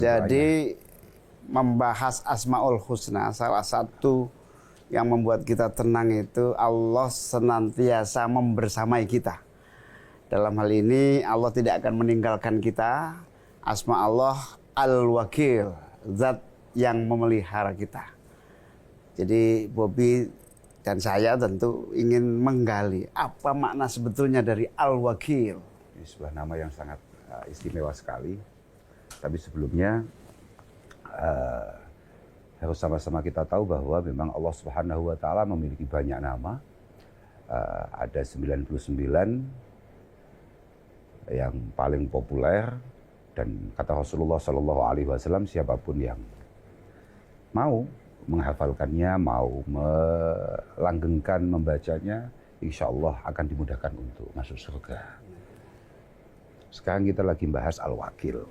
Jadi membahas Asmaul Husna, salah satu yang membuat kita tenang itu Allah senantiasa membersamai kita. Dalam hal ini Allah tidak akan meninggalkan kita. Asma Allah Al-Wakil, zat yang memelihara kita. Jadi Bobby dan saya tentu ingin menggali apa makna sebetulnya dari Al-Wakil. Ini sebuah nama yang sangat istimewa sekali. Tapi sebelumnya harus sama-sama kita tahu bahwa memang Allah Subhanahu wa Ta'ala memiliki banyak nama. Ada 99 yang paling populer, dan kata Rasulullah Shallallahu Alaihi Wasallam, siapapun yang mau menghafalkannya, mau melanggengkan membacanya, insya Allah akan dimudahkan untuk masuk surga. Sekarang kita lagi bahas Al-Wakil.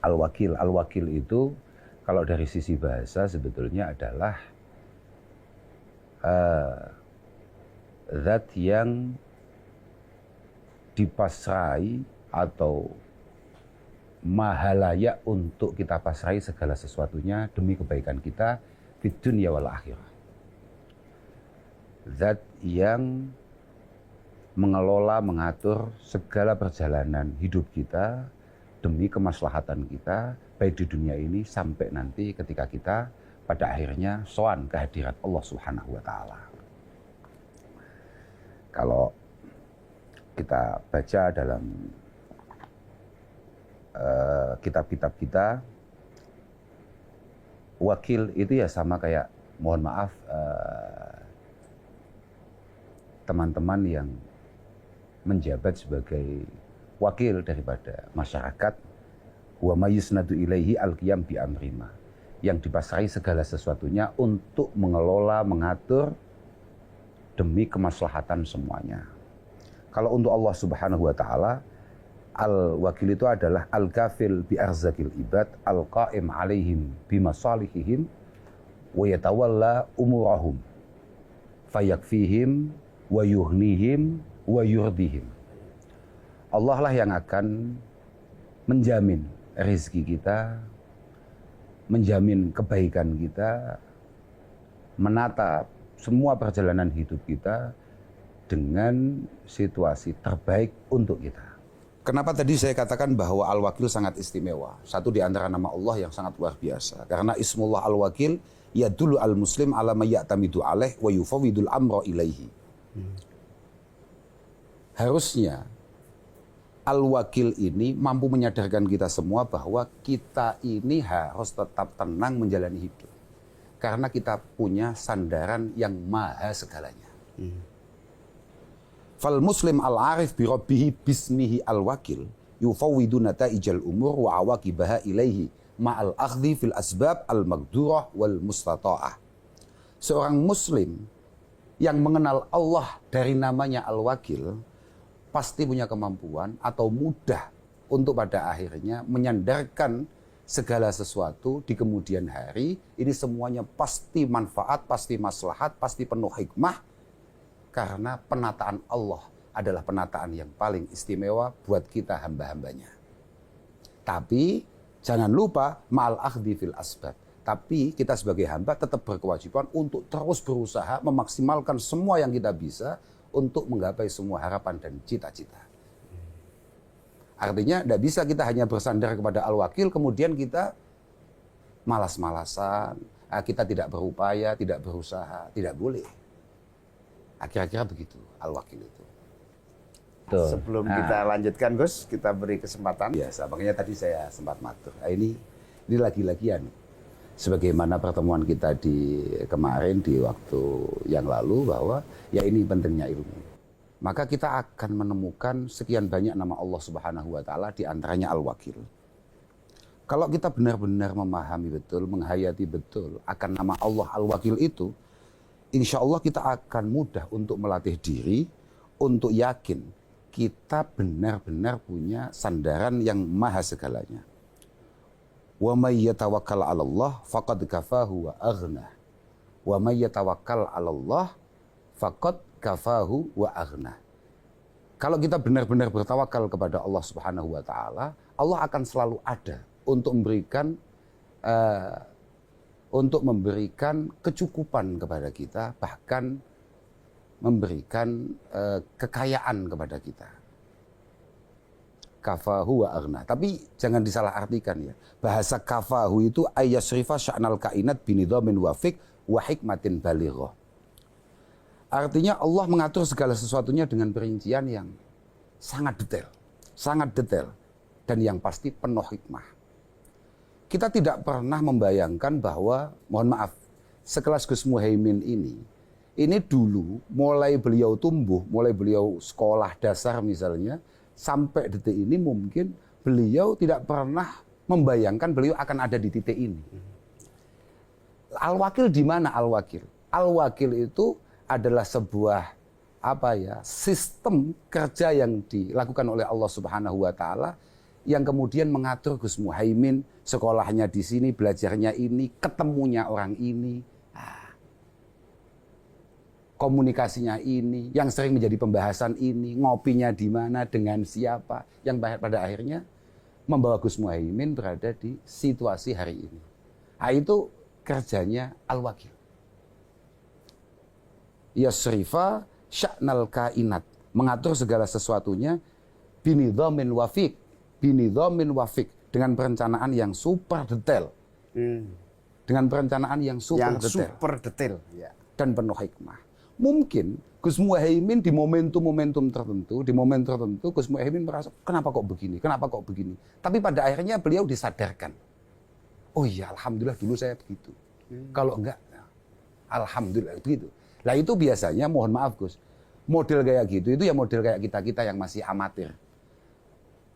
Al-Wakil itu kalau dari sisi bahasa sebetulnya adalah zat yang dipasrai atau maha layak untuk kita pasrai segala sesuatunya demi kebaikan kita di dunia wal akhirah. Zat yang mengelola, mengatur segala perjalanan hidup kita demi kemaslahatan kita, baik di dunia ini sampai nanti ketika kita pada akhirnya sowan kehadirat Allah Subhanahu wa Ta'ala. Kalau kita baca dalam kitab-kitab kita, wakil itu ya sama kayak, mohon maaf, teman-teman yang menjabat sebagai wakil daripada masyarakat, wa mayusnadu ilaihi al-qiyam bi amrima, yang dipasrai segala sesuatunya untuk mengelola, mengatur demi kemaslahatan semuanya. Kalau untuk Allah Subhanahu wa Ta'ala, al-wakil itu adalah al-kafil bi arzakil ibad, al-qaim alaihim bi masalihihim wa yatawalla umurahum fayakfihim wa yuhnihim wa yurdihim. Allah lah yang akan menjamin rezeki kita, menjamin kebaikan kita, menata semua perjalanan hidup kita dengan situasi terbaik untuk kita. Kenapa tadi saya katakan bahwa Al-Wakil sangat istimewa? Satu di antara nama Allah yang sangat luar biasa. Karena Ismullah Al-Wakil yadullu al-muslim ala ma ya'tamidu alaih wa yufawidul amra ilaihi. Harusnya Al-Wakil ini mampu menyadarkan kita semua bahwa kita ini harus tetap tenang menjalani hidup. Karena kita punya sandaran yang maha segalanya. Fal muslim al-arif bi rabbihi bismihi al-wakil yufawwidu nata'ijal umur wa awaqibaha ilaihi ma'al akhdhi fil asbab al-magdurah wal mustata'ah. Seorang muslim yang mengenal Allah dari namanya Al-Wakil pasti punya kemampuan atau mudah untuk pada akhirnya menyandarkan segala sesuatu di kemudian hari. Ini semuanya pasti manfaat, pasti maslahat, pasti penuh hikmah, karena penataan Allah adalah penataan yang paling istimewa buat kita hamba-hambanya. Tapi jangan lupa ma'al akhdi fil asbab. Tapi kita sebagai hamba tetap berkewajiban untuk terus berusaha memaksimalkan semua yang kita bisa untuk menggapai semua harapan dan cita-cita. Artinya tidak bisa kita hanya bersandar kepada Al-Wakil kemudian kita malas-malasan, kita tidak berupaya, tidak berusaha, tidak boleh. Kira-kira begitu Al-Wakil itu. Tuh. Sebelum kita lanjutkan Gus, kita beri kesempatan. Biasa, makanya tadi saya sempat matur. Ini lagi-lagian. Sebagaimana pertemuan kita di kemarin di waktu yang lalu bahwa ya ini pentingnya ilmu. Maka kita akan menemukan sekian banyak nama Allah Subhanahu wa Ta'ala, di antaranya Al-Wakil. Kalau kita benar-benar memahami betul, menghayati betul akan nama Allah Al-Wakil itu, insya Allah kita akan mudah untuk melatih diri untuk yakin kita benar-benar punya sandaran yang maha segalanya. Wa may yatawakkal 'ala Allah faqad kafahu wa aghna. Wa may yatawakkal 'ala Allah faqad kafahu wa aghna. Kalau kita benar-benar bertawakal kepada Allah Subhanahu wa Ta'ala, Allah akan selalu ada untuk memberikan kecukupan kepada kita, bahkan memberikan kekayaan kepada kita. Kafahu wa aghna. Tapi jangan disalahartikan ya. Bahasa kafahu itu ayyasrifa sya'nal kainat binidhamin wafiq wa hikmatin balighah. Artinya Allah mengatur segala sesuatunya dengan perincian yang sangat detail dan yang pasti penuh hikmah. Kita tidak pernah membayangkan bahwa, mohon maaf, sekelas Gus Muhaimin ini dulu mulai beliau tumbuh, mulai beliau sekolah dasar misalnya, sampai detik ini mungkin beliau tidak pernah membayangkan beliau akan ada di titik ini. Al-Wakil di mana Al-Wakil? Al-Wakil itu adalah sebuah sistem kerja yang dilakukan oleh Allah Subhanahu wa taala yang kemudian mengatur Gus Muhaimin sekolahnya di sini, belajarnya ini, ketemunya orang ini, komunikasinya ini, yang sering menjadi pembahasan ini, ngopinya di mana, dengan siapa, yang pada akhirnya membawa Gus Muhaimin berada di situasi hari ini. Nah, itu kerjanya Al-Wakil. Yasrifa sya'nal kainat, mengatur segala sesuatunya binidhamin wafiq, dengan perencanaan yang super detail. Dengan perencanaan yang super detail ya. Dan penuh hikmah. Mungkin Gus Muhaimin di momentum tertentu Gus Muhaimin merasa kenapa kok begini. Tapi pada akhirnya beliau disadarkan. Oh iya, alhamdulillah dulu saya begitu. Kalau enggak, alhamdulillah begitu. Lah itu biasanya, mohon maaf Gus, model kayak gitu itu ya model kayak kita yang masih amatir.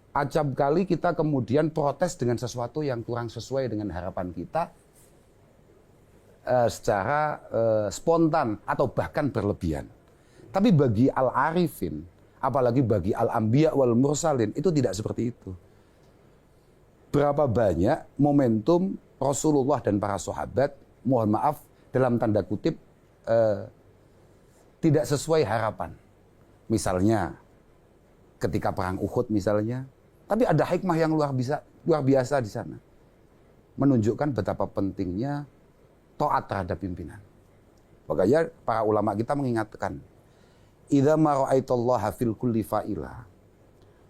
Acap kali kita kemudian protes dengan sesuatu yang kurang sesuai dengan harapan kita secara spontan atau bahkan berlebihan. Tapi bagi al-arifin, apalagi bagi al-anbiya wal mursalin, itu tidak seperti itu. Berapa banyak momentum Rasulullah dan para sahabat, mohon maaf, dalam tanda kutip, tidak sesuai harapan. Misalnya, ketika perang Uhud misalnya, tapi ada hikmah yang luar biasa di sana. Menunjukkan betapa pentingnya taat terhadap pimpinan. Makanya para ulama kita mengingatkan, idza ma ra'aitallaha fil kulli fa'ila,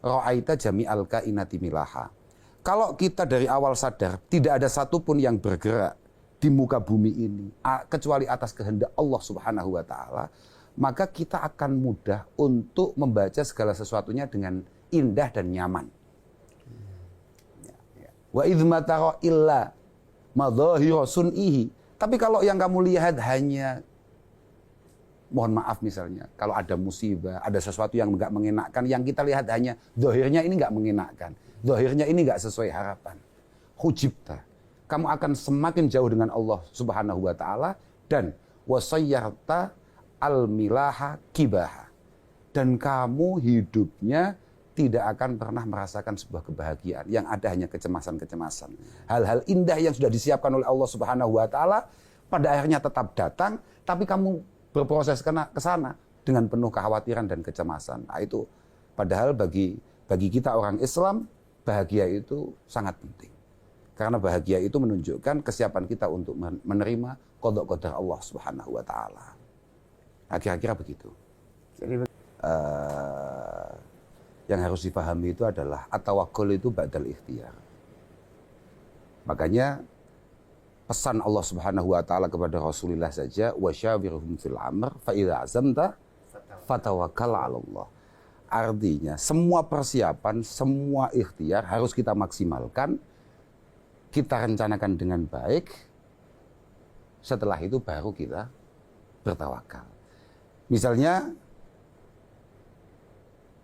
ra'aita jami'al kainati milaha. Kalau kita dari awal sadar tidak ada satupun yang bergerak di muka bumi ini kecuali atas kehendak Allah Subhanahu wa taala, maka kita akan mudah untuk membaca segala sesuatunya dengan indah dan nyaman. Wa idz ma tara illa madhahiru sun'ihi. Tapi kalau yang kamu lihat hanya, mohon maaf misalnya, kalau ada musibah, ada sesuatu yang enggak mengenakkan, yang kita lihat hanya zahirnya ini enggak mengenakkan, zahirnya ini enggak sesuai harapan. Hujibta. Kamu akan semakin jauh dengan Allah Subhanahu wa taala, dan wasayyarta al-milaha kibaha. Dan kamu hidupnya tidak akan pernah merasakan sebuah kebahagiaan. Yang ada hanya kecemasan-kecemasan. Hal-hal indah yang sudah disiapkan oleh Allah Subhanahu wa taala pada akhirnya tetap datang, tapi kamu berproses ke sana dengan penuh kekhawatiran dan kecemasan. Nah, itu padahal bagi kita orang Islam, bahagia itu sangat penting. Karena bahagia itu menunjukkan kesiapan kita untuk menerima qada qadar Allah Subhanahu wa taala. Nah, kira-kira begitu. Jadi yang harus dipahami itu adalah at-tawakkul itu ba'dal ikhtiyar. Makanya pesan Allah Subhanahu wa taala kepada Rasulullah saja, wasyawirhum fil amr fa idza azamta fatawakkal 'ala Allah. Artinya semua persiapan, semua ikhtiar harus kita maksimalkan, kita rencanakan dengan baik. Setelah itu baru kita bertawakal. Misalnya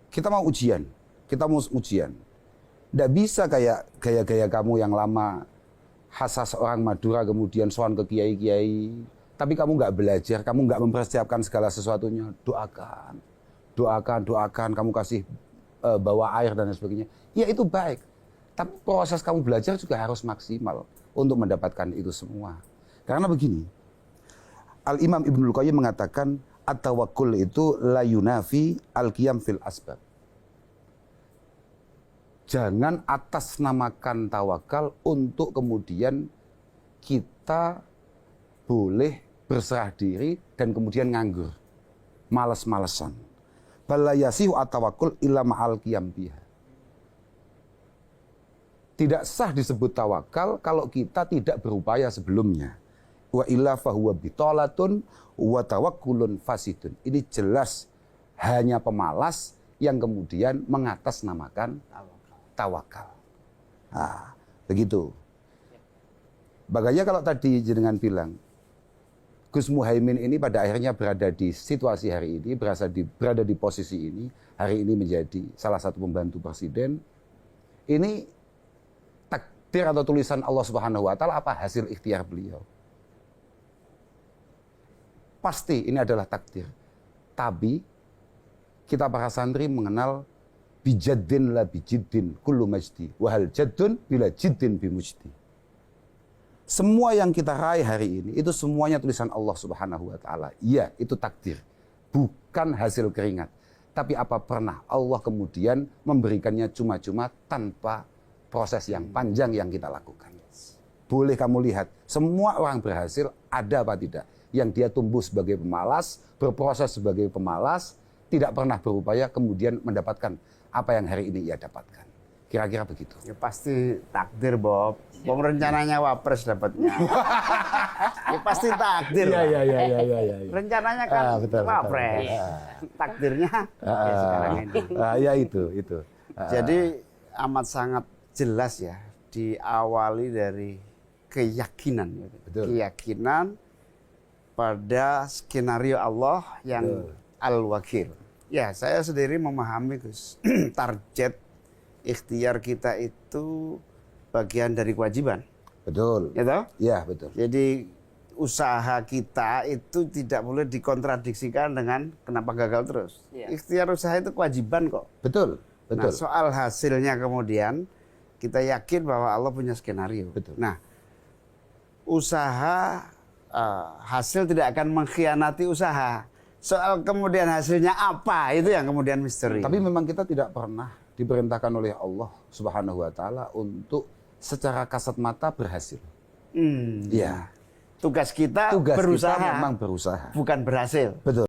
kita mau ujian. Nggak bisa kayak gaya-gaya kamu yang lama, khasas orang Madura kemudian soan ke kiai-kiai, tapi kamu nggak belajar, kamu nggak mempersiapkan segala sesuatunya. Doakan, kamu kasih bawa air dan sebagainya. Ya itu baik. Tapi proses kamu belajar juga harus maksimal untuk mendapatkan itu semua. Karena begini, Al-Imam Ibnul Qayyim mengatakan, at-tawakkul itu la yunafi al-qiyam fil asbab. Jangan atasnamakan tawakal untuk kemudian kita boleh berserah diri dan kemudian nganggur. Males-malesan. Bala yasihu at-tawakkul illa ma'al qiyam biha. Tidak sah disebut tawakal kalau kita tidak berupaya sebelumnya. Wa illa fahuwa bitolatun wa tawakkulun fasidun. Ini jelas hanya pemalas yang kemudian mengatasnamakan tawakal. Nah, begitu. Bagainya kalau tadi jenengan bilang, Gus Muhaimin ini pada akhirnya berada di situasi hari ini, berada di posisi ini, hari ini menjadi salah satu pembantu presiden. Ini takdir atau tulisan Allah Subhanahu wa taala apa hasil ikhtiar beliau? Pasti ini adalah takdir. Tapi kita para santri mengenal bijaddin la bijiddin kullu majdi wahal jaddun bila jiddin bimujdi. Semua yang kita raih hari ini itu semuanya tulisan Allah Subhanahu wa taala. Iya, itu takdir. Bukan hasil keringat. Tapi apa pernah Allah kemudian memberikannya cuma-cuma tanpa proses yang panjang yang kita lakukan. Boleh kamu lihat, semua orang berhasil ada apa tidak? Yang dia tumbuh sebagai pemalas, berproses sebagai pemalas, tidak pernah berupaya kemudian mendapatkan apa yang hari ini ia dapatkan. Kira-kira begitu. Ya pasti takdir, Bob. Bom rencananya wapres dapatnya. Ya pasti takdir. Iya. Rencananya kan betul, wapres. betul. Takdirnya ya sekarang ini. Ya itu. Jadi amat sangat jelas ya, diawali dari keyakinan. Betul. Keyakinan pada skenario Allah yang Al-Wakil. Ya, saya sendiri memahami, Gus, target ikhtiar kita itu bagian dari kewajiban. Betul. Ya toh? Ya, betul. Jadi usaha kita itu tidak boleh dikontradiksikan dengan kenapa gagal terus. Ya. Ikhtiar usaha itu kewajiban kok. Betul. Nah, soal hasilnya kemudian kita yakin bahwa Allah punya skenario. Betul. Nah, usaha hasil tidak akan mengkhianati usaha. Soal kemudian hasilnya apa, itu yang kemudian misteri. Tapi memang kita tidak pernah diperintahkan oleh Allah Subhanahu wa taala untuk secara kasat mata berhasil. Ya. Tugas kita berusaha. Kita memang berusaha. Bukan berhasil. Betul.